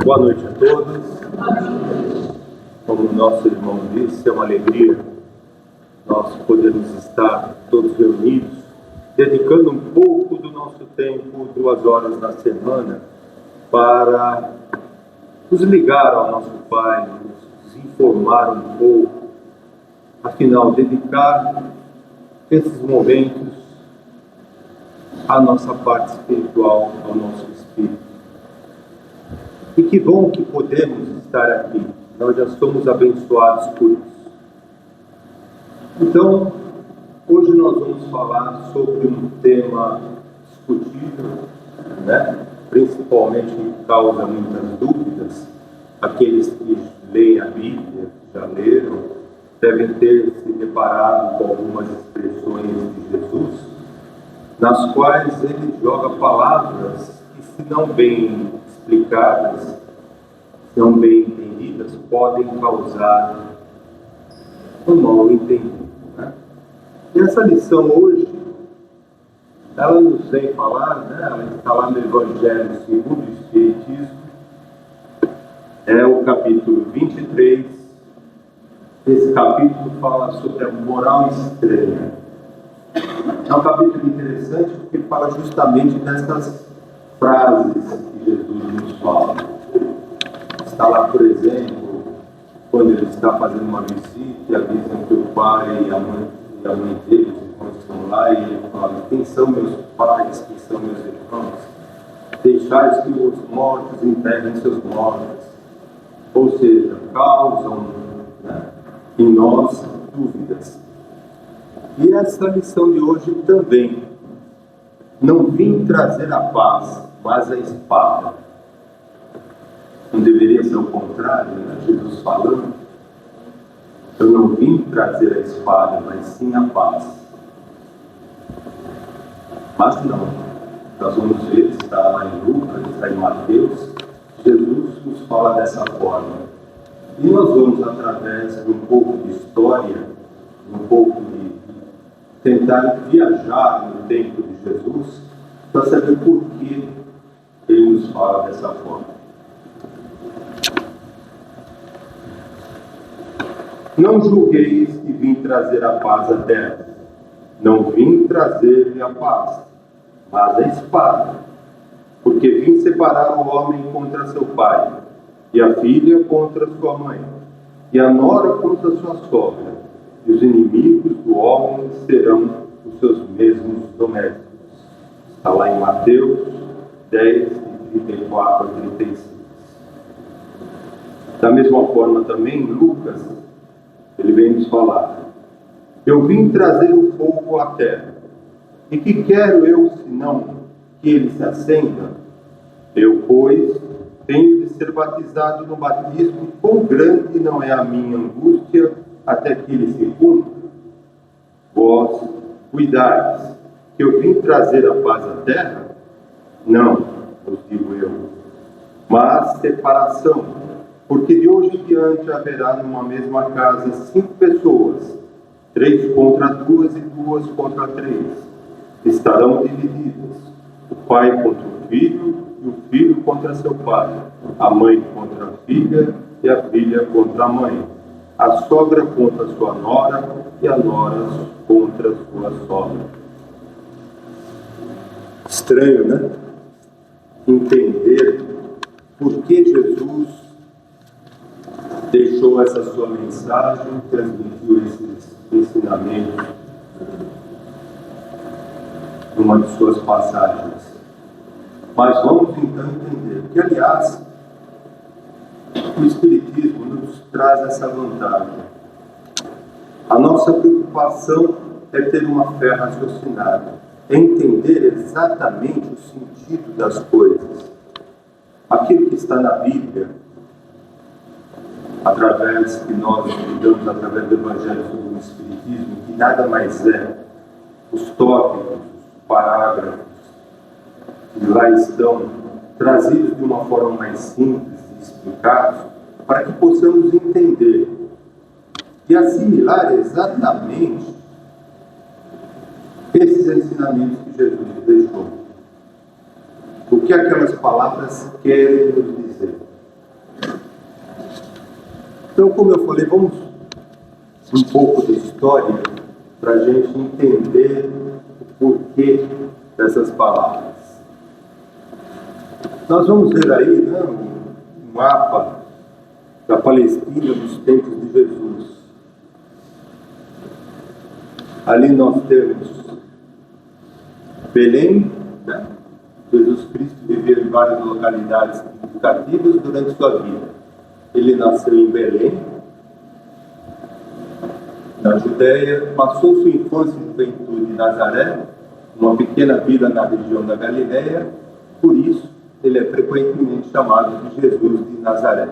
Boa noite a todos. Como o nosso irmão disse, é uma alegria nós podermos estar todos reunidos, dedicando um pouco do nosso tempo, 2 horas na semana, para nos ligar ao nosso Pai, nos informar um pouco, afinal, dedicar esses momentos à nossa parte espiritual, ao nosso espírito. E que bom que podemos estar aqui, nós já somos abençoados por isso. Então, hoje nós vamos falar sobre um tema discutível, principalmente que causa muitas dúvidas. Aqueles que leem a Bíblia, já leram, devem ter se deparado com algumas expressões de Jesus, nas quais ele joga palavras que, se não bem explicadas, se não bem entendidas, podem causar um mal entendido. E essa lição hoje, ela nos vem falar, ela está lá no Evangelho segundo o Espiritismo, é o capítulo 23. Esse capítulo fala sobre a moral estranha. É um capítulo interessante porque fala justamente dessas frases que Jesus nos fala. Está lá, por exemplo, quando ele está fazendo uma visita e avisam que o pai e a mãe dele, os irmãos estão lá, e ele fala: quem são meus pais, quem são meus irmãos? Deixais que os mortos enterrem seus mortos. Ou seja, causam em nós dúvidas. E essa lição de hoje também. Não vim trazer a paz, mas a espada. Não deveria ser o contrário, Jesus falando: eu não vim trazer a espada, mas sim a paz. Mas não. Nós vamos ver, está lá em Lucas, está em Mateus, Jesus nos fala dessa forma. E nós vamos, através de um pouco de história, um pouco de tentar viajar no tempo de Jesus, para saber por que ele nos fala dessa forma. Não julgueis que vim trazer a paz à terra. Não vim trazer-lhe a paz, mas a espada. Porque vim separar o homem contra seu pai, e a filha contra sua mãe, e a nora contra sua sogra, e os inimigos do homem serão os seus mesmos domésticos. Está lá em Mateus 10, de 34 a 36. Da mesma forma também, Lucas, ele vem nos falar: eu vim trazer o fogo à terra, e que quero eu, senão que ele se acenda? Eu, pois, tenho de ser batizado no batismo, e quão grande não é a minha angústia até que ele se cumpra? Vós cuidais que eu vim trazer a paz à terra? Não, vos digo eu, mas separação, porque de hoje em diante haverá numa mesma casa 5 pessoas, 3 contra 2 e 2 contra 3. Estarão divididas, o pai contra o filho e o filho contra seu pai, a mãe contra a filha e a filha contra a mãe, a sogra contra sua nora e a nora contra sua sogra. Estranho, Entender por que Jesus deixou essa sua mensagem, transmitiu esses ensinamentos numa de suas passagens. Mas vamos então entender que, aliás, o Espiritismo nos traz essa vantagem. A nossa preocupação é ter uma fé raciocinada, é entender exatamente o sentido das coisas. Aquilo que está na Bíblia, através que nós estudamos através do Evangelho segundo o Espiritismo, que nada mais é os tópicos, os parágrafos, que lá estão trazidos de uma forma mais simples e explicados, para que possamos entender e assimilar exatamente esses ensinamentos que Jesus deixou. O que aquelas palavras querem nos dizer? Então, como eu falei, vamos um pouco de história para a gente entender o porquê dessas palavras. Nós vamos ver aí, né, um mapa da Palestina dos tempos de Jesus. Ali nós temos Belém, né? Jesus Cristo viveu em várias localidades significativas durante sua vida. Ele nasceu em Belém, na Judéia, passou sua infância e juventude em Nazaré, uma pequena vila na região da Galileia, por isso ele é frequentemente chamado de Jesus de Nazaré.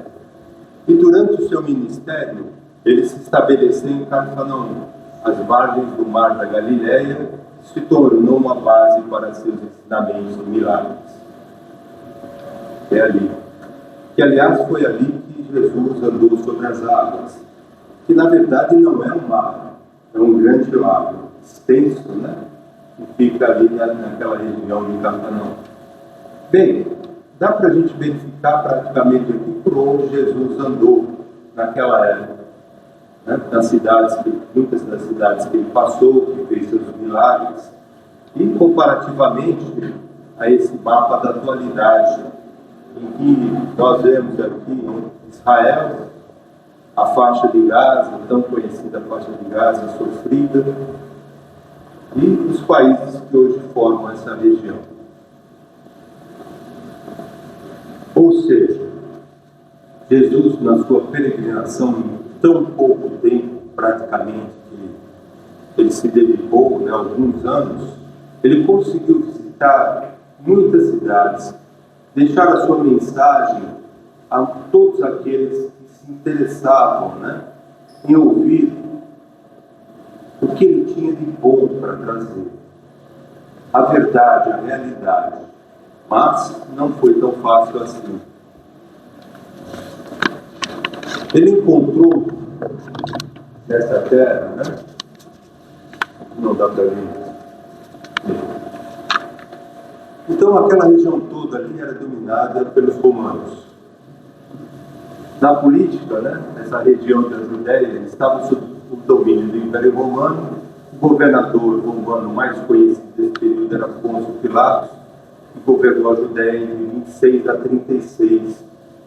E durante o seu ministério, ele se estabeleceu em Cafarnaum, às margens do mar da Galileia, se tornou uma base para seus ensinamentos e milagres. É ali. Que, aliás, foi ali que Jesus andou sobre as águas, que, na verdade, não é um mar, é um grande lago, extenso, né? Que fica ali naquela região de Cafarnaum. Bem, dá para a gente verificar praticamente aqui por onde Jesus andou naquela época. Né? Muitas das cidades que ele passou, que fez seus milagres, e comparativamente a esse mapa da atualidade, em que nós vemos aqui Israel, a faixa de Gaza, tão conhecida faixa de Gaza, sofrida, e os países que hoje formam essa região. Ou seja, Jesus, na sua peregrinação, em tão pouco tempo, praticamente, que ele se dedicou, né, alguns anos, ele conseguiu visitar muitas cidades, deixar a sua mensagem a todos aqueles que se interessavam, né, em ouvir o que ele tinha de bom para trazer. A verdade, a realidade. Mas não foi tão fácil assim. Ele encontrou nessa terra, né? Não dá para ver. Então aquela região toda ali era dominada pelos romanos. Na política, né? Essa região da Judéia estava sob o domínio do Império Romano. O governador romano mais conhecido desse período era Pôncio Pilatos, que governou a Judéia entre 26 a 36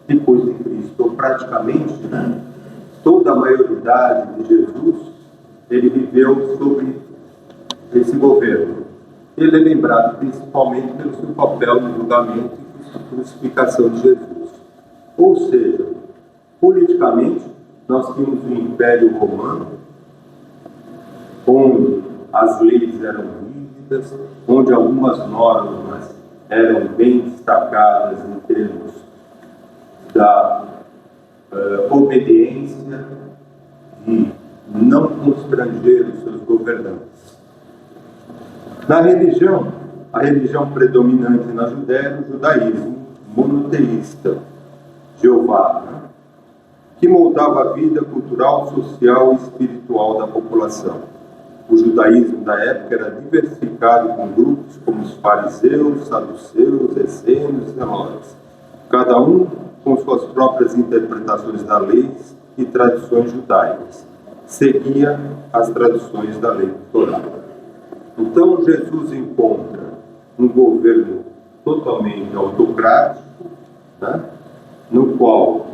depois de Cristo. Então, praticamente, né, toda a maioridade de Jesus, ele viveu sob esse governo. Ele é lembrado principalmente pelo seu papel no julgamento e crucificação de Jesus. Ou seja, politicamente, nós tínhamos um Império Romano, onde as leis eram rígidas, onde algumas normas eram bem destacadas em termos da obediência e não constranger os seus governantes. Na religião, a religião predominante na Judéia era o judaísmo monoteísta, Jeová, né? Que moldava a vida cultural, social e espiritual da população. O judaísmo da época era diversificado com grupos como os fariseus, saduceus, essênios e zelotes, cada um com suas próprias interpretações da lei e tradições judaicas. Seguia as tradições da lei do Torá. Então Jesus encontra um governo totalmente autocrático, né, no qual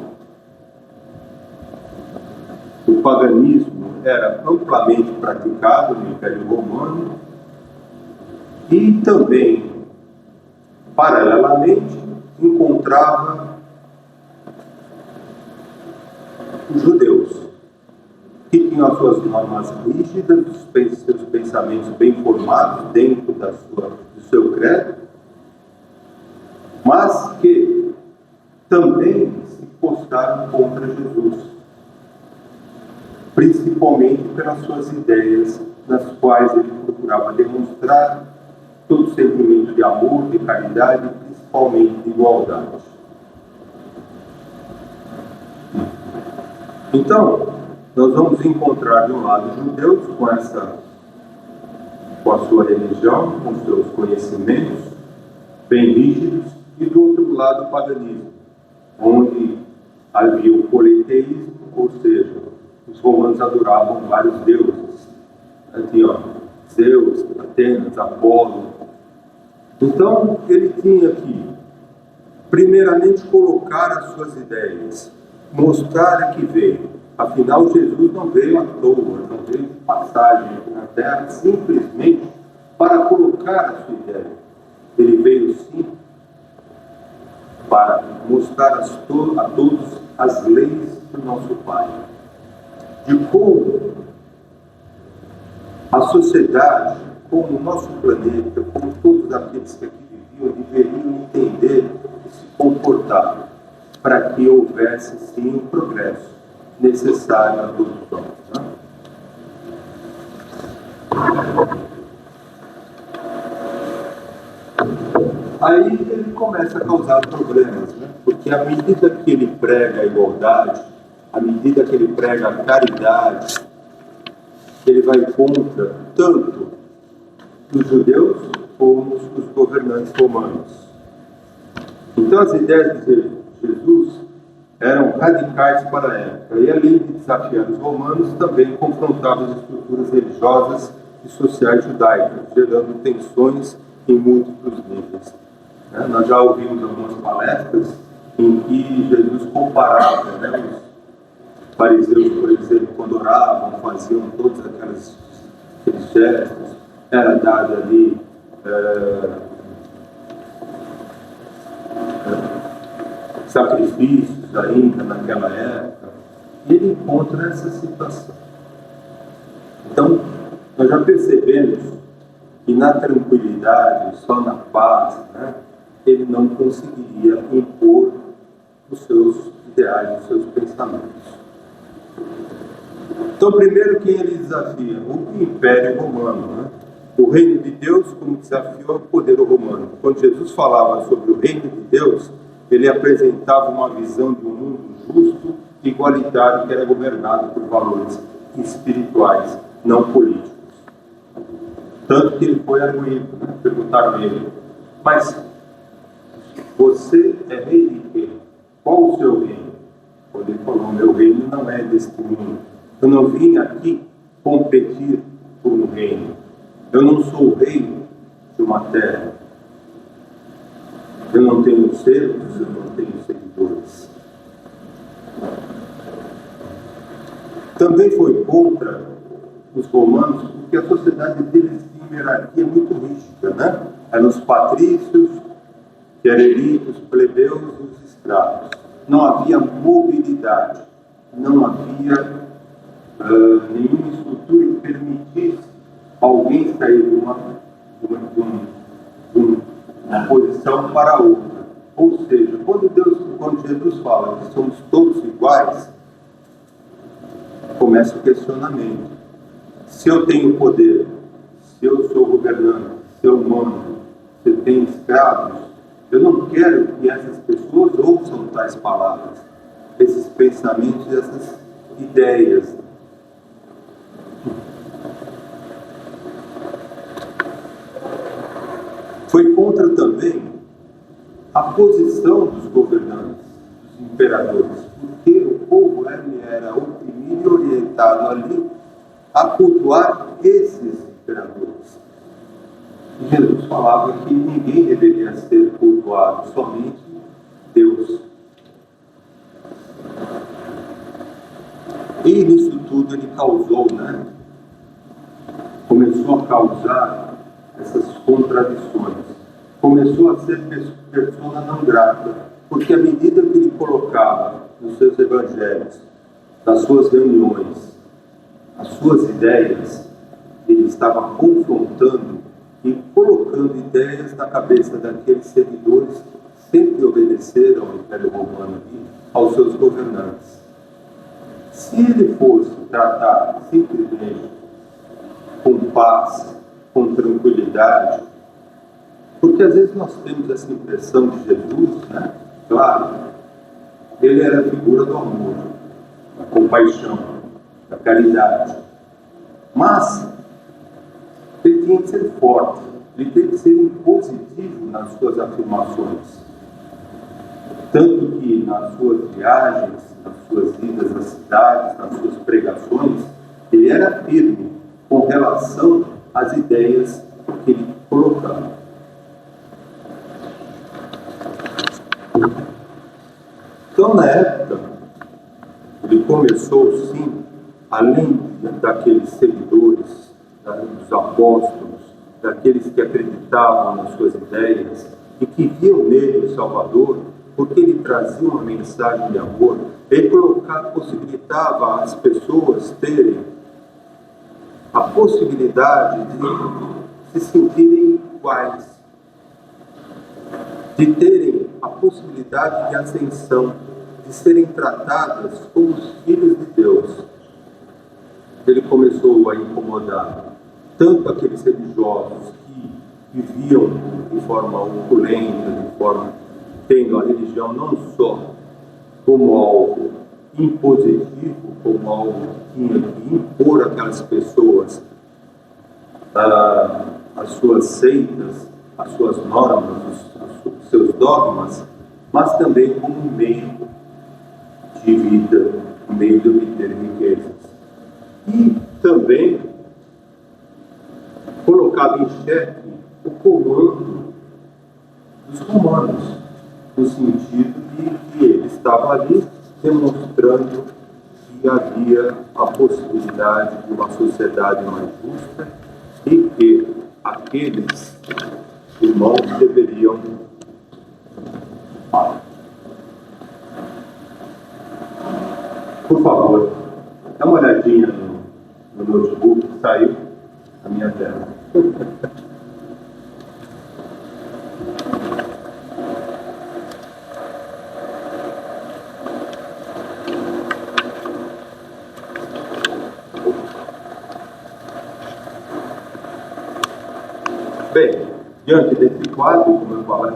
o paganismo era amplamente praticado no Império Romano e também, paralelamente, encontrava os judeus, que tinham as suas normas rígidas, seus pensamentos bem formados dentro do seu credo, mas que também se postaram contra Jesus, principalmente pelas suas ideias, nas quais ele procurava demonstrar todo o sentimento de amor, de caridade e principalmente de igualdade. Então, nós vamos encontrar de um lado os judeus com a sua religião, com seus conhecimentos bem rígidos, e do outro lado o paganismo, onde havia o politeísmo, ou seja, os romanos adoravam vários deuses. Tinha Zeus, Atenas, Apolo. Então, ele tinha que, primeiramente, colocar as suas ideias, mostrar a que veio. Afinal, Jesus não veio à toa, não veio de passagem aqui na Terra, simplesmente para colocar a sua ideia. Ele veio, sim, para mostrar a todos as leis do nosso Pai. De como a sociedade, como o nosso planeta, como todos aqueles que aqui viviam, deveriam entender e se comportar para que houvesse, sim, o progresso necessário a todos nós. Né? Aí ele começa a causar problemas, né? Porque à medida que ele prega a igualdade, à medida que ele prega a caridade, ele vai contra tanto os judeus como os governantes romanos. Então as ideias de Jesus eram radicais para a época, e além de desafiar os romanos, também confrontava as estruturas religiosas e sociais judaicas, gerando tensões em múltiplos níveis. Nós já ouvimos algumas palestras em que Jesus comparava, os fariseus, por exemplo, quando oravam, faziam todos aqueles gestos, era dado ali sacrifícios ainda naquela época, e ele encontra essa situação. Então, nós já percebemos que na tranquilidade, só na paz, ele não conseguiria impor os seus ideais, os seus pensamentos. Então, primeiro, quem ele desafia? O Império Romano. O reino de Deus, como desafiou o poder romano. Quando Jesus falava sobre o reino de Deus, ele apresentava uma visão de um mundo justo e igualitário que era governado por valores espirituais, não políticos. Tanto que ele foi arguído, perguntaram a ele, mas você é rei de quê? Qual o seu reino? Ele falou, meu reino não é deste mundo. Eu não vim aqui competir por um reino. Eu não sou o rei de uma terra. Eu não tenho servos, eu não tenho seguidores. Também foi contra os romanos, porque a sociedade deles tinha hierarquia muito rígida, Eram os patrícios, que eram elite, os plebeus e os escravos. Não havia mobilidade, não havia nenhuma estrutura que permitisse alguém sair de uma posição para outra. Ou seja, quando Jesus fala que somos todos iguais, começa o questionamento. Se eu tenho poder, se eu sou governante, se eu mando, se eu tenho escravos, eu não quero que essas pessoas ouçam tais palavras, esses pensamentos, essas ideias. Foi contra também a posição dos governantes, dos imperadores, porque o povo era oprimido e orientado ali a cultuar esses imperadores. E Jesus falava que ninguém deveria ser cultuado, somente Deus. E nisso tudo ele causou, começou a causar essas contradições. Começou a ser persona não grata, porque à medida que ele colocava nos seus evangelhos, nas suas reuniões, as suas ideias, ele estava confrontando e colocando ideias na cabeça daqueles seguidores que sempre obedeceram ao Império Romano e aos seus governantes. Se ele fosse tratar simplesmente com paz, com tranquilidade, porque às vezes nós temos essa impressão de Jesus, Claro, ele era a figura do amor, da compaixão, da caridade, mas ele tinha que ser forte, ele tem que ser impositivo nas suas afirmações. Tanto que nas suas viagens, nas suas idas às cidades, nas suas pregações, ele era firme com relação às ideias que ele colocava. Então, na época, ele começou, sim, além daqueles seguidores, dos apóstolos, daqueles que acreditavam nas suas ideias e que viam nele o Salvador, porque ele trazia uma mensagem de amor, ele possibilitava as pessoas terem a possibilidade de se sentirem iguais, de terem a possibilidade de ascensão, de serem tratadas como os filhos de Deus. Ele começou a incomodar tanto aqueles religiosos que viviam de forma opulenta, de forma tendo a religião não só como algo impositivo, como algo que tinha que impor àquelas pessoas as suas seitas, as suas normas, os seus dogmas, mas também como um meio de vida, um meio de obter riquezas. E também colocava em xeque o comando dos romanos, no sentido de que ele estava ali demonstrando que havia a possibilidade de uma sociedade mais justa e que aqueles irmãos deveriam por favor, dá uma olhadinha no notebook que saiu a minha tela. Bem, diante desse quadro, como eu falei,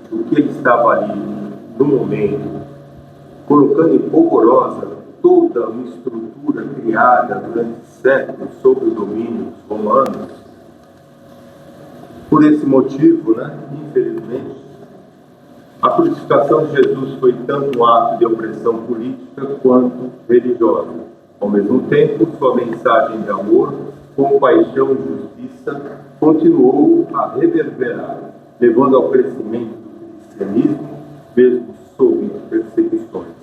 do que ele estava ali no momento, colocando em polvorosa toda uma estrutura criada durante séculos sob o domínio dos romanos, por esse motivo, infelizmente, a crucificação de Jesus foi tanto um ato de opressão política quanto religiosa. Ao mesmo tempo, sua mensagem de amor, compaixão e justiça continuou a reverberar, levando ao crescimento do cristianismo, mesmo sob perseguições.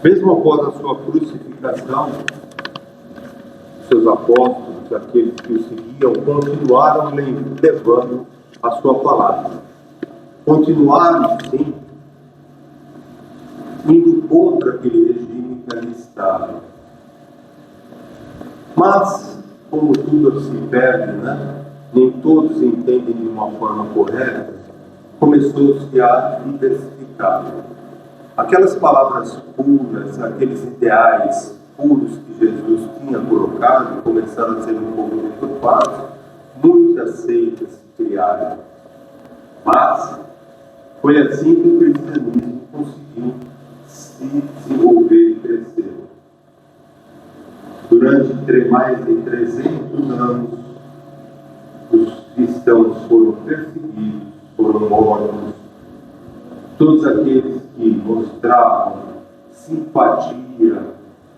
Mesmo após a sua crucificação, seus apóstolos, aqueles que o seguiam, continuaram levando a sua palavra. Continuaram, sim, indo contra aquele regime que ali estava. Mas, como tudo se perde, nem todos entendem de uma forma correta, começou-se a diversificar. Aquelas palavras puras, aqueles ideais puros que Jesus tinha colocado, começaram a ser um pouco deturpados, muitas seitas se criaram. Mas foi assim que o cristianismo conseguiu se desenvolver e crescer. Durante mais de 300 anos, os cristãos foram perseguidos, foram mortos. Todos aqueles que mostravam simpatia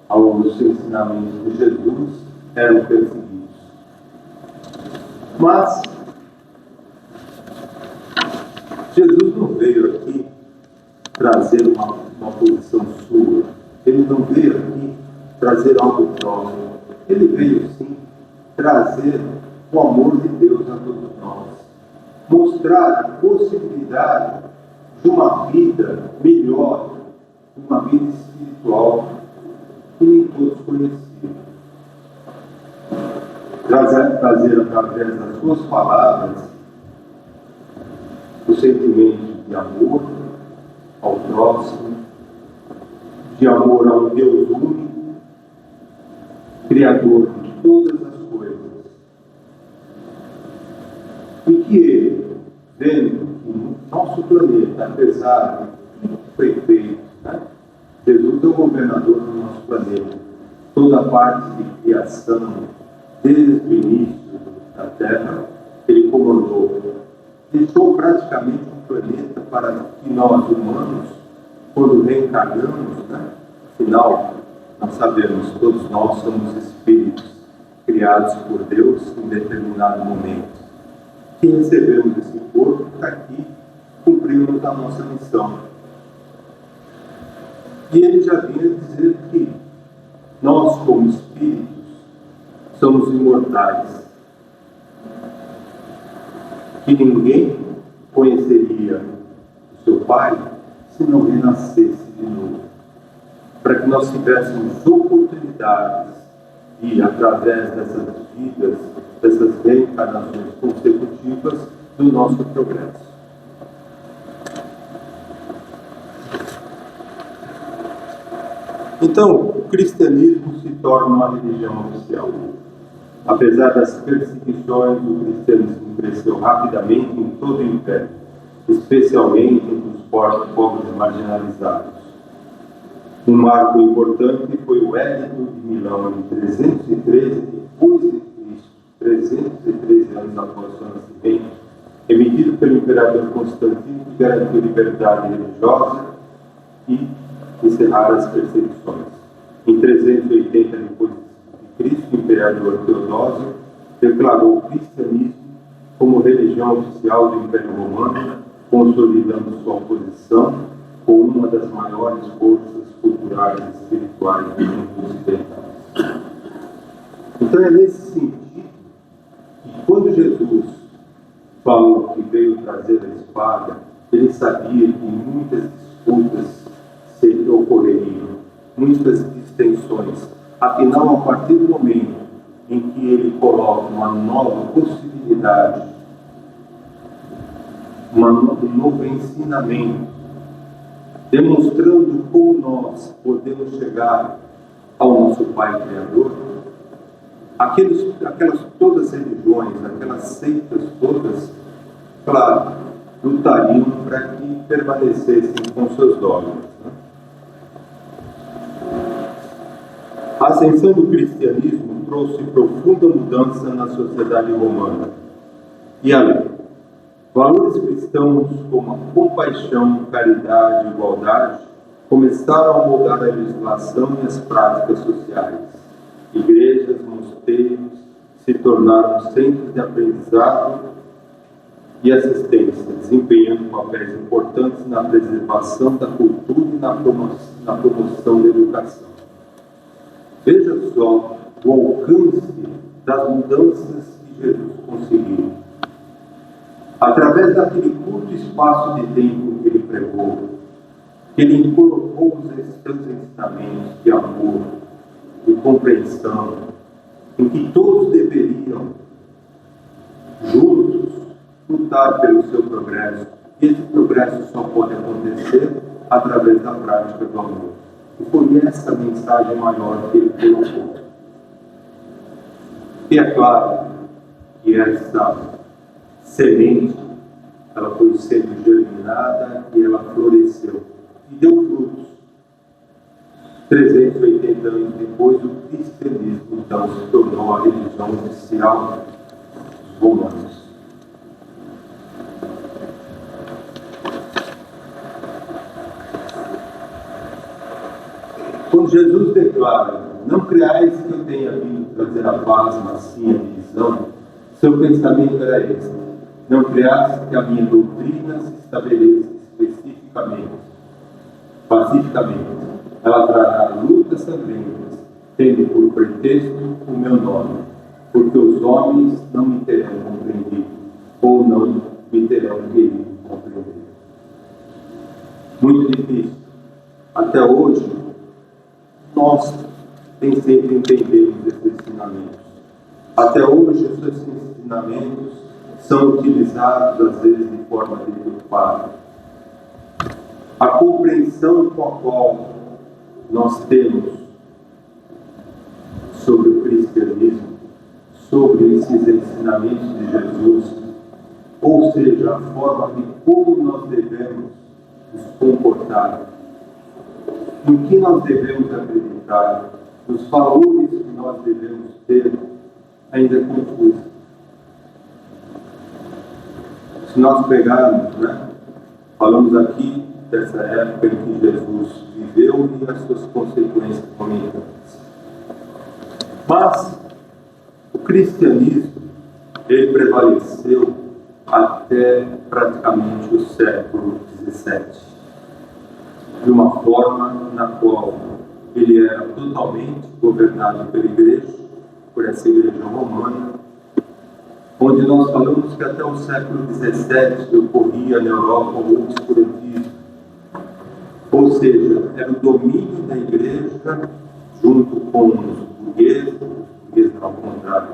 aos ensinamentos de Jesus eram perseguidos. Mas Jesus não veio aqui trazer uma posição sua. Ele não veio aqui trazer algo próprio. Ele veio, sim, trazer o amor de Deus a todos nós. Mostrar a possibilidade de uma vida melhor, de uma vida espiritual que nem todos conheciam. Trazer através das suas palavras o sentimento de amor ao próximo, de amor ao Deus único, Criador de todas as coisas. E que Ele, vendo que o nosso planeta, apesar de tudo foi feito, Jesus é o governador do nosso planeta, toda a parte de criação, desde o início da Terra, ele comandou, deixou praticamente um planeta para que nós, humanos, quando reencarnamos, afinal, nós sabemos, todos nós somos espíritos criados por Deus em determinado momento. Que recebemos esse corpo para aqui cumprirmos a nossa missão. E ele já vinha dizer que nós, como espíritos, somos imortais. Que ninguém conheceria o seu Pai se não renascesse de novo. Para que nós tivéssemos oportunidades de, através dessas vidas, dessas reencarnações consecutivas, do nosso progresso. Então, o cristianismo se torna uma religião oficial. Apesar das perseguições, o cristianismo cresceu rapidamente em todo o Império, especialmente entre os povos marginalizados. Um marco importante foi o Edito de Milão, em 313 depois de Cristo, 313 anos após seu nascimento, emitido pelo imperador Constantino, que garantiu liberdade religiosa e encerrar as perseguições. Em 380 depois de Cristo, o imperador Teodósio declarou o cristianismo como religião oficial do Império Romano, consolidando sua posição como uma das maiores forças culturais e espirituais do mundo ocidental. Então é nesse sentido que quando Jesus falou que veio trazer a espada, ele sabia que muitas disputas ocorreriam, muitas distensões. Afinal, a partir do momento em que ele coloca uma nova possibilidade, um novo ensinamento, demonstrando como nós podemos chegar ao nosso Pai Criador, aquelas todas as religiões, aquelas seitas todas, claro, lutariam para que permanecessem com seus dogmas. A ascensão do cristianismo trouxe profunda mudança na sociedade romana. E além, valores cristãos como a compaixão, caridade e igualdade começaram a moldar a legislação e as práticas sociais. Igrejas, mosteiros se tornaram centros de aprendizado e assistência, desempenhando papéis importantes na preservação da cultura e na promoção da educação. Veja só o alcance das mudanças que Jesus conseguiu. Através daquele curto espaço de tempo que ele pregou, que ele colocou os seus ensinamentos de amor, de compreensão, em que todos deveriam, juntos, lutar pelo seu progresso. E esse progresso só pode acontecer através da prática do amor. E foi essa mensagem maior que ele colocou. E é claro que essa semente, ela foi sendo germinada e ela floresceu. E deu frutos. 380 anos depois, o cristianismo, então, se tornou a religião oficial dos romanos. Quando Jesus declara, não creais que eu tenha vindo trazer a paz, mas sim a divisão, seu pensamento era esse: não creais que a minha doutrina se estabeleça pacificamente. Ela trará lutas sangrentas, tendo por pretexto o meu nome, porque os homens não me terão compreendido, ou não me terão querido compreender. Muito difícil. Até hoje, nós nem sempre entendemos esses ensinamentos. Até hoje, esses ensinamentos são utilizados, às vezes, de forma deturpada. A compreensão com a qual nós temos sobre o cristianismo, sobre esses ensinamentos de Jesus, ou seja, a forma de como nós devemos nos comportar, no que nós devemos acreditar, os valores que nós devemos ter, ainda é confusa. Se nós pegarmos, falamos aqui dessa época em que Jesus viveu e as suas consequências momentâneas. Mas o cristianismo, ele prevaleceu até praticamente o século XVII, de uma forma na qual ele era totalmente governado pela igreja, por essa igreja romana, onde nós falamos que até o século XVII ocorria na Europa o obscurantismo, ou seja, era o domínio da igreja junto com os burgueses ao contrário,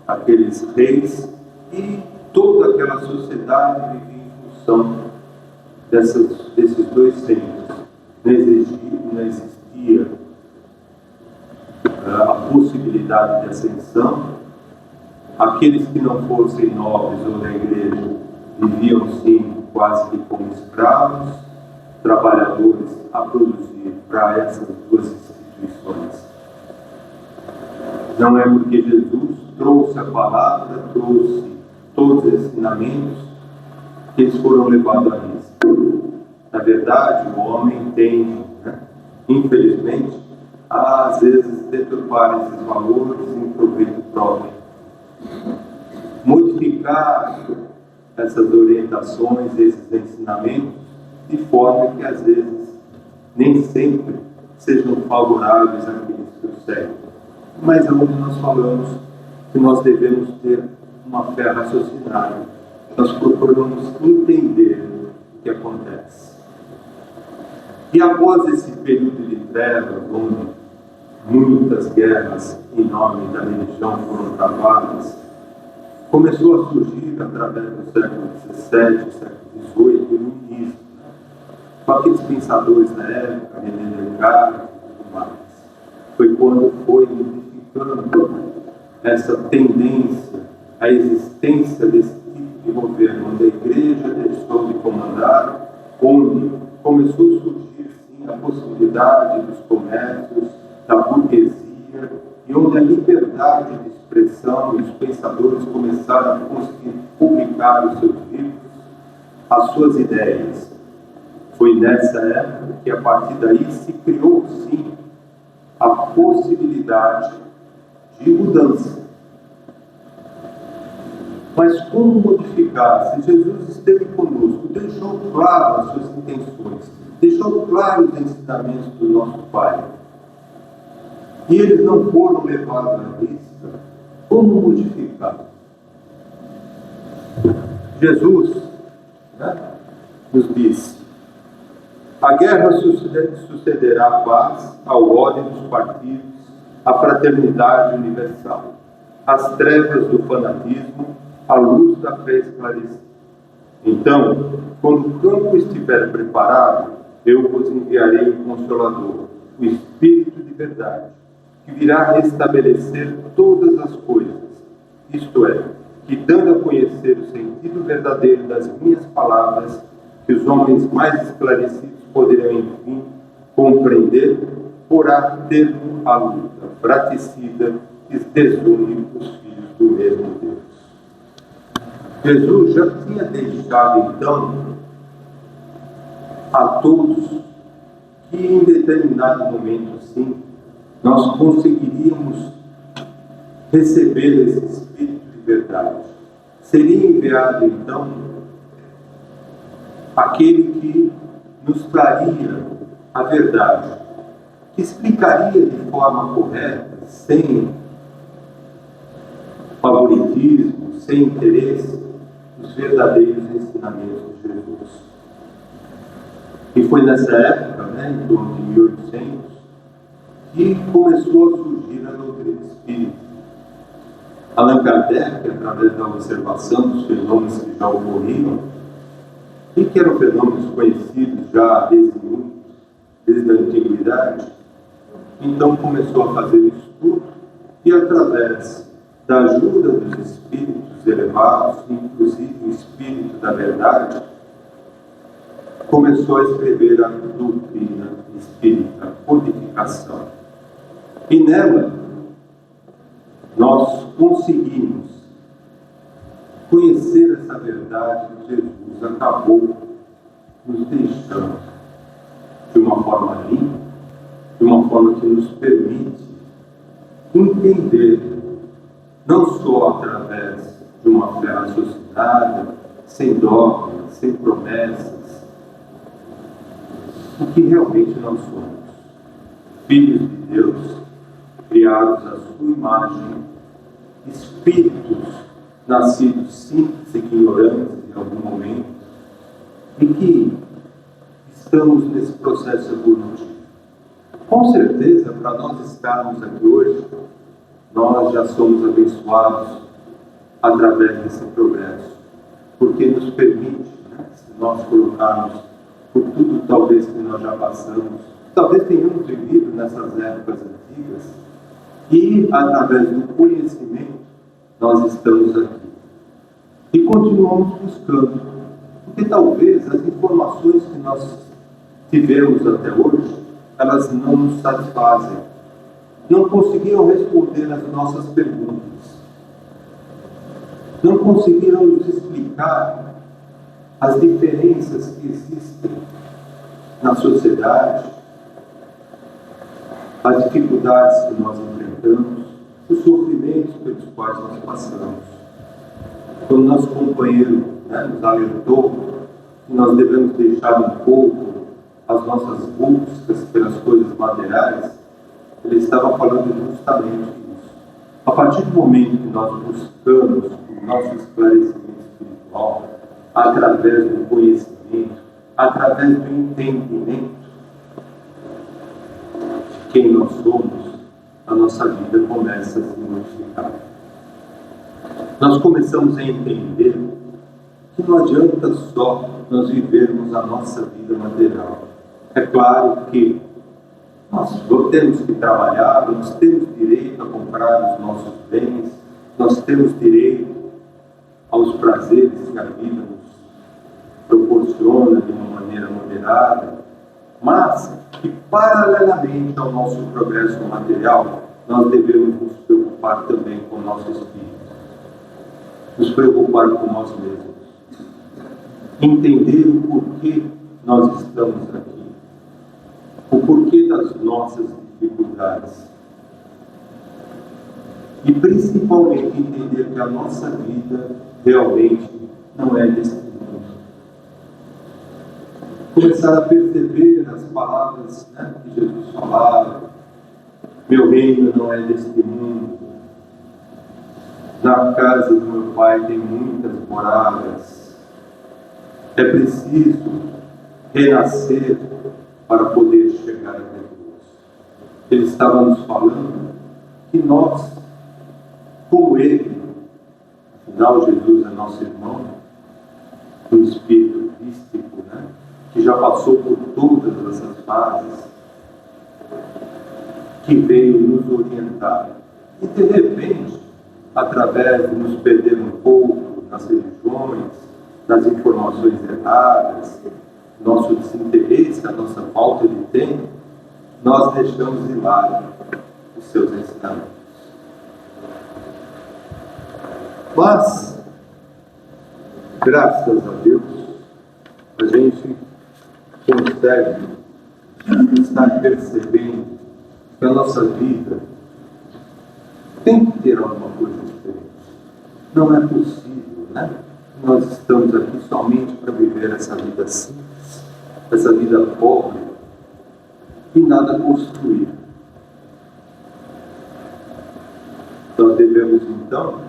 aqueles reis, e toda aquela sociedade vivia em função desses dois centros. Não existia a possibilidade de ascensão. Aqueles que não fossem nobres ou da igreja viviam sim quase que como escravos, trabalhadores a produzir para essas duas instituições. Não é porque Jesus trouxe a palavra, trouxe todos os ensinamentos, que eles foram levados a isso. Na verdade, o homem tende, infelizmente, a às vezes deturpar esses valores em proveito próprio. Modificar essas orientações, esses ensinamentos, de forma que às vezes nem sempre sejam favoráveis àqueles que o seguem. Mas é onde nós falamos que nós devemos ter uma fé raciocinada. Nós procuramos entender o que acontece. E após esse período de trevas, onde muitas guerras em nome da religião foram travadas, começou a surgir, através do século XVII, século XVIII, o iluminismo, com aqueles pensadores da época, René Descartes e tudo mais. Foi quando foi modificando essa tendência, a existência desse tipo de governo, onde a igreja deixou de comandar, onde começou a surgir, sim, a possibilidade dos comércios, da burguesia, e onde a liberdade de expressão e os pensadores começaram a conseguir publicar os seus livros, as suas ideias. Foi nessa época que, a partir daí, se criou, sim, a possibilidade de mudança. Mas como modificar? Se Jesus esteve conosco, deixou claro as suas intenções, deixou claro os ensinamentos do nosso Pai, e eles não foram levados à vista, como modificar? Jesus nos disse: a guerra sucederá a paz, ao ódio dos partidos, a fraternidade universal, as trevas do fanatismo, a luz da fé esclarecida. Então, quando o campo estiver preparado, eu vos enviarei o Consolador, o Espírito de verdade, que virá restabelecer todas as coisas, isto é, que dando a conhecer o sentido verdadeiro das minhas palavras, que os homens mais esclarecidos poderão, enfim, compreender, porá termo à luta fratricida que desune os filhos do mesmo Deus. Jesus já tinha deixado, então, a todos que em determinado momento, sim, nós conseguiríamos receber esse Espírito de verdade. Seria enviado, então, aquele que nos traria a verdade, que explicaria de forma correta, sem favoritismo, sem interesse, os verdadeiros ensinamentos de Jesus. E foi nessa época, em torno de 1800, que começou a surgir a doutrina espírita. Allan Kardec, através da observação dos fenômenos que já ocorriam, e que eram fenômenos conhecidos já desde a antiguidade, então começou a fazer estudo e, através da ajuda dos espíritos elevados, inclusive o Espírito da Verdade, começou a escrever a doutrina espírita, a codificação. E nela, nós conseguimos conhecer essa verdade que Jesus acabou nos deixando de uma forma limpa, de uma forma que nos permite entender, não só através de uma fé raciocinada, sem dogmas, sem promessas, o que realmente nós somos. Filhos de Deus, criados à sua imagem, espíritos nascidos simples e ignorantes em algum momento, e que estamos nesse processo evolutivo. Com certeza, para nós estarmos aqui hoje, nós já somos abençoados através desse progresso, porque nos permite, se nós colocarmos por tudo talvez que nós já passamos, talvez tenhamos vivido nessas épocas antigas, e através do conhecimento nós estamos aqui. E continuamos buscando, porque talvez as informações que nós tivemos até hoje, elas não nos satisfazem, não conseguiram responder às nossas perguntas, não conseguiram nos explicar as diferenças que existem na sociedade, as dificuldades que nós enfrentamos, os sofrimentos pelos quais nós passamos. Quando nosso companheiro nos alertou que nós devemos deixar um pouco as nossas buscas pelas coisas materiais, ele estava falando justamente isso. A partir do momento que nós buscamos o nosso esclarecimento espiritual, através do conhecimento, através do entendimento de quem nós somos, a nossa vida começa a se modificar. Nós começamos a entender que não adianta só nós vivermos a nossa vida material. É claro que nós temos que trabalhar, nós temos direito a comprar os nossos bens, nós temos direito aos prazeres que a vida nos proporciona de uma maneira moderada, mas que paralelamente ao nosso progresso material, nós devemos nos preocupar também com o nosso espírito, nos preocupar com nós mesmos, entender o porquê nós estamos aqui, o porquê das nossas dificuldades. E principalmente entender que a nossa vida realmente não é desse mundo. Começar a perceber as palavras que Jesus falava: meu reino não é deste mundo. Na casa do meu Pai tem muitas moradas. É preciso renascer para poder chegar até Deus. Ele estava nos falando que nós, como Ele, afinal Jesus é nosso irmão, um espírito místico, que já passou por todas essas fases, que veio nos orientar. E de repente, através de nos perder um pouco nas religiões, nas informações erradas, nosso desinteresse, a nossa falta de tempo, nós deixamos de lado os seus ensinamentos. Mas, graças a Deus, a gente consegue estar percebendo que a nossa vida tem que ter alguma coisa diferente. Não é possível, Nós estamos aqui somente para viver essa vida simples, essa vida pobre, e nada construir. Nós devemos, então,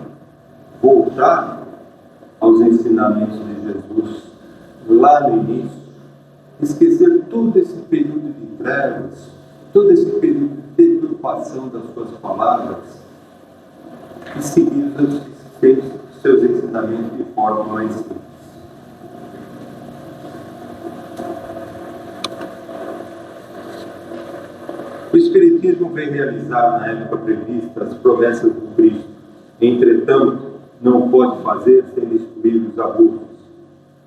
voltar aos ensinamentos de Jesus lá no início, esquecer todo esse período de trevas, todo esse período de deturpação das suas palavras e seguir os seus ensinamentos de forma mais simples. O Espiritismo vem realizar na época prevista as promessas do Cristo. Entretanto, não pode fazer sem destruir os abusos.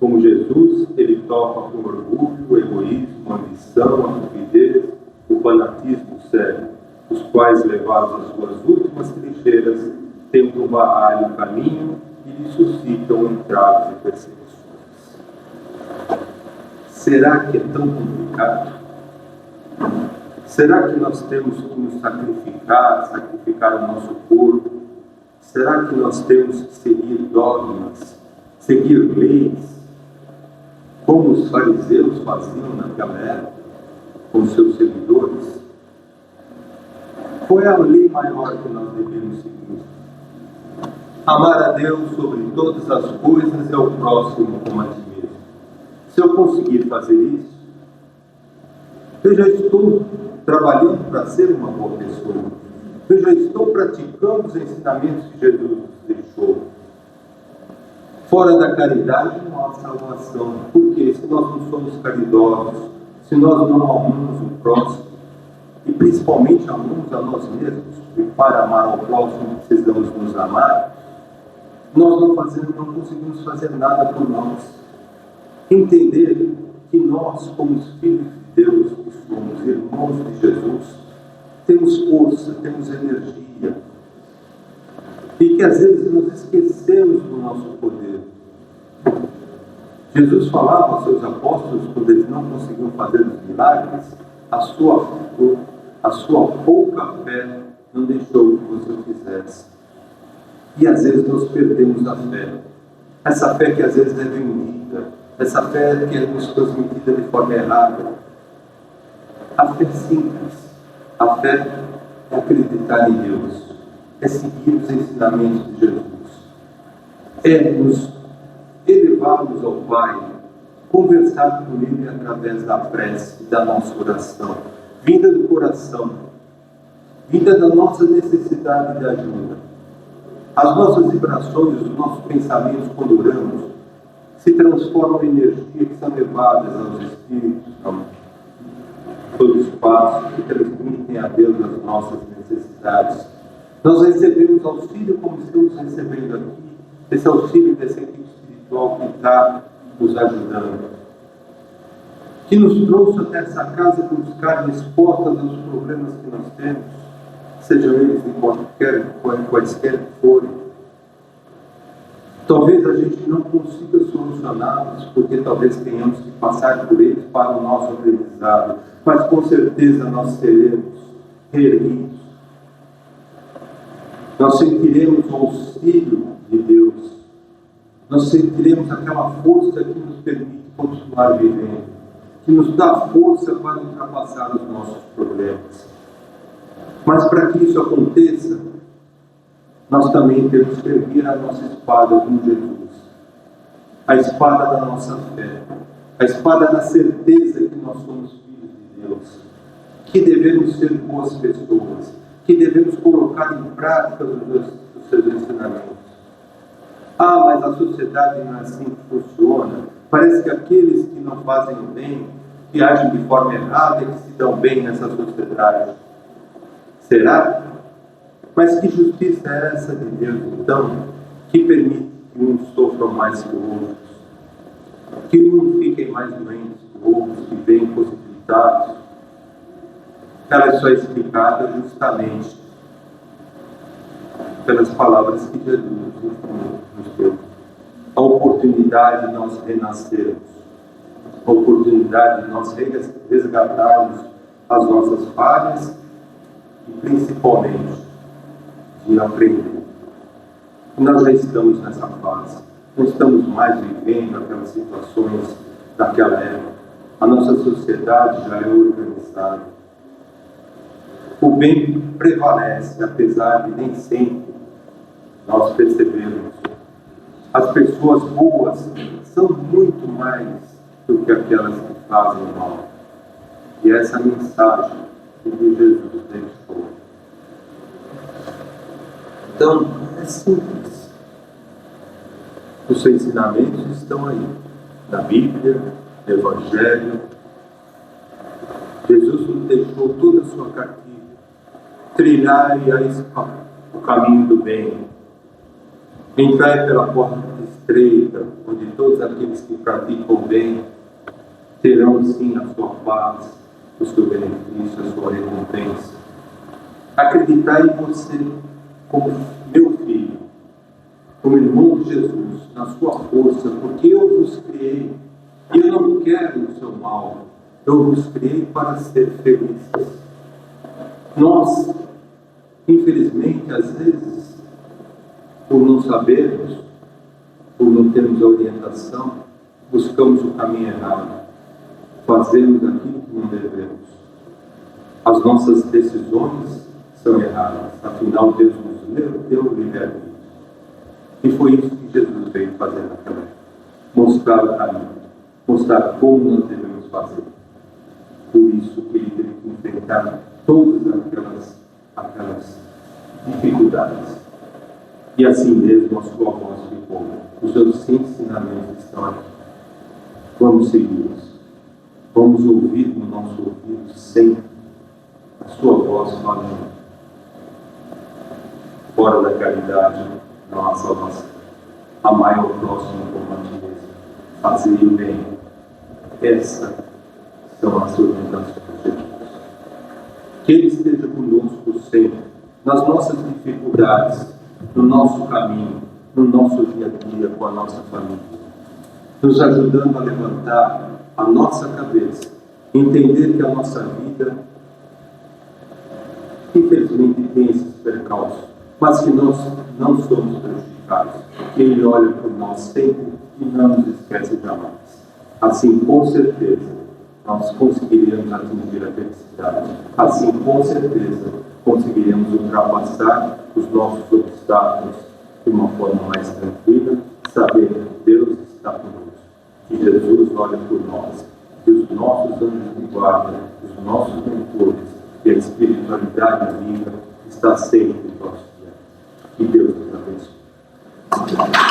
Como Jesus, ele topa com orgulho, o egoísmo, a ambição, a stupidez, o fanatismo cego, os quais, levados às suas últimas trincheiras, tentam barrar o caminho e lhe suscitam entraves e perseguições. Será que é tão complicado? Será que nós temos que nos sacrificar o nosso corpo? Será que nós temos que seguir dogmas, seguir leis, como os fariseus faziam naquela época, com seus seguidores? Qual é a lei maior que nós devemos seguir? Amar a Deus sobre todas as coisas e ao próximo como a ti mesmo. Se eu conseguir fazer isso, eu já estou trabalhando para ser uma boa pessoa. Eu já estou praticando os ensinamentos que Jesus nos deixou. Fora da caridade não há salvação. Porque se nós não somos caridosos, se nós não amamos o próximo, e principalmente amamos a nós mesmos, e para amar ao próximo precisamos nos amar, nós não conseguimos fazer nada por nós. Entender que nós, como os filhos de Deus, que somos irmãos de Jesus, temos força, temos energia, e que às vezes nos esquecemos do nosso poder. Jesus falava aos seus apóstolos, quando eles não conseguiam fazer os milagres, a sua pouca fé não deixou que você o fizesse. E às vezes nós perdemos a fé. Essa fé que às vezes é vendida, essa fé que é nos transmitida de forma errada. A fé simples, a fé é acreditar em Deus, é seguir os ensinamentos de Jesus, é nos elevarmos ao Pai, conversar com Ele através da prece, da nossa oração, vinda do coração, vinda da nossa necessidade de ajuda. As nossas vibrações, os nossos pensamentos, quando oramos, se transformam em energia que são levadas aos Espíritos, todo espaço, que transmitem a Deus as nossas necessidades. Nós recebemos auxílio como estamos recebendo aqui, esse auxílio dessa equipe espiritual que está nos ajudando, que nos trouxe até essa casa para buscar respostas aos problemas que nós temos, sejam eles de quaisquer que forem. Talvez a gente não consiga solucioná-los, porque talvez tenhamos que passar por eles para o nosso aprendizado, mas com certeza nós seremos reerguidos. Nós sentiremos o auxílio de Deus, nós sentiremos aquela força que nos permite continuar vivendo, que nos dá força para ultrapassar os nossos problemas. Mas para que isso aconteça, nós também temos que erguer a nossa espada com Jesus, a espada da nossa fé, a espada da certeza que nós somos filhos de Deus, que devemos ser boas pessoas, que devemos colocar em prática os seus ensinamentos. Ah, mas a sociedade não é assim que funciona. Parece que aqueles que não fazem o bem, que agem de forma errada, é que se dão bem nessa sociedade. Será? Mas que justiça é essa de Deus, então, que permite que uns sofram mais que outros, que uns fiquem mais doentes que outros, que venham possibilitados? Ela é só explicada justamente pelas palavras que Jesus nos deu. A oportunidade de nós renascermos, a oportunidade de nós resgatarmos as nossas falhas e principalmente de aprender. Nós já estamos nessa fase, não estamos mais vivendo aquelas situações daquela época. A nossa sociedade já é organizada. O bem prevalece, apesar de nem sempre nós percebemos. As pessoas boas são muito mais do que aquelas que fazem mal. E essa mensagem que Jesus deixou. Então, é simples. Os seus ensinamentos estão aí, na Bíblia, no Evangelho. Jesus nos deixou toda a sua cartilha. Trilhai o caminho do bem. Entrai pela porta estreita, onde todos aqueles que praticam o bem terão sim a sua paz, o seu benefício, a sua recompensa. acreditar em você como meu filho, como irmão de Jesus, na sua força, porque eu vos criei e eu não quero o seu mal, eu vos criei para ser felizes. Nós, infelizmente, às vezes, por não sabermos, por não termos a orientação, buscamos o caminho errado, fazemos aquilo que não devemos. As nossas decisões são erradas, afinal Deus nos deu o livre-arbítrio. E foi isso que Jesus veio fazer naquela época, mostrar o caminho, mostrar como nós devemos fazer. Por isso que ele teve que enfrentar todas aquelas dificuldades. E assim mesmo a sua voz ficou. Os seus ensinamentos estão aqui. Vamos segui-los. Vamos ouvir no nosso ouvido sempre a sua voz falando. Fora da caridade não há salvação. Amai ao próximo como a ti mesmo. Fazei o bem. Essas são as orientações de Jesus. Que Ele esteja conosco sempre, nas nossas dificuldades, no nosso caminho, no nosso dia a dia com a nossa família, nos ajudando a levantar a nossa cabeça, entender que a nossa vida, infelizmente, tem esses percalços, mas que nós não somos prejudicados, que Ele olha por nós sempre e não nos esquece jamais. Assim, com certeza, nós conseguiremos atingir a felicidade. Assim, com certeza, conseguiremos ultrapassar os nossos obstáculos de uma forma mais tranquila, sabendo que Deus está conosco, que Jesus olha por nós, que os nossos anjos de guarda, os nossos mentores e a espiritualidade amiga está sempre em nosso dia. Que Deus nos abençoe.